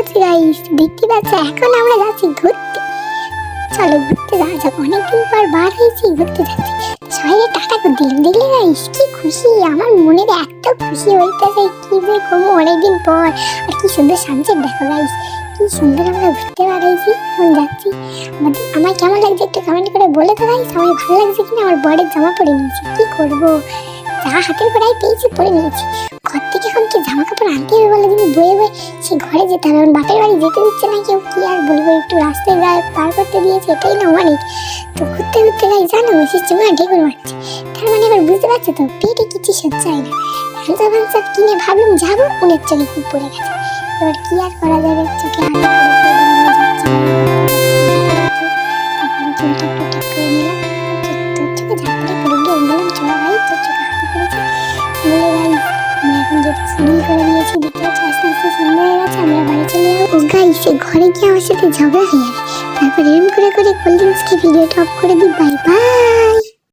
পড়েছে গাইস, দেখতে পাচ্ছ। এখন আমরা যাচ্ছি ঘুরতে। চলো ঘুরতে যাওয়া যাক, অনেকদিন পর বার হয়েছি, ঘুরতে যাচ্ছি। সবাইকে টাটা করে দিলাম, দেখলে গাইস কি খুশি, আমার মনের এত খুশি হইতেছে কি যে কমো, অনেকদিন পর। আর কি সুন্দর সানসেট দেখো গাইস, কি সুন্দর আমরা ঘুরতে বেড়াইছি। এখন যাচ্ছি। আমার কেমন লাগছে একটু কমেন্ট করে বলে তো গাইস। আমার ভালো লাগছে কিনা। আমার বরের জামা পরে নিয়েছি, কি করবো, যা হাতের গোড়ায় পেয়েছি পরে নিয়েছি। ঘর থেকে এখন কি জামা কাপড় আনতে হবে বলে দিন, বয়ে বয়ে সে ঘরে যেতে হবে। বাপের বাড়ি যেতে দিচ্ছে না কেউ, কি আর বলবো, একটু রাস্তায় পার করতে দিয়েছে, এটাই না অনেক। তো ঘুরতে ঘুরতে গাই জানো সে চুমা ঢেকুর মারছে। তার মানে এবার বুঝতে পারছো তো, পেটে কিছু সচ্ছায় না। ফ্যান্সা ফ্যান্সা কিনে ভাবলাম যাবো, উনের চোখে কি পড়ে গেছে। এবার কি আর করা যাবে, চোখে আলো চুলটা একটু ঠিক করে নিলাম। তোর চোখে ঝাঁকুড়ে পড়ে গিয়ে বললাম চলো ভাই, তোর চোখে হাতে পড়েছে বলে ভাই আমি এখন যেতে শুরু করে দিয়েছি। দেখতে পাচ্ছি আস্তে আস্তে সন্ধ্যা হয়ে গেছে, আমরা বাড়ি চলে যাবো। ও গাইস, সে ঘরে গিয়ে আমার সাথে ঝগড়া হয়ে যাবে, তারপর এরম করে করে কোল্ড ড্রিঙ্কস খেয়ে ভিডিওটা অফ করে দিই। Bye bye.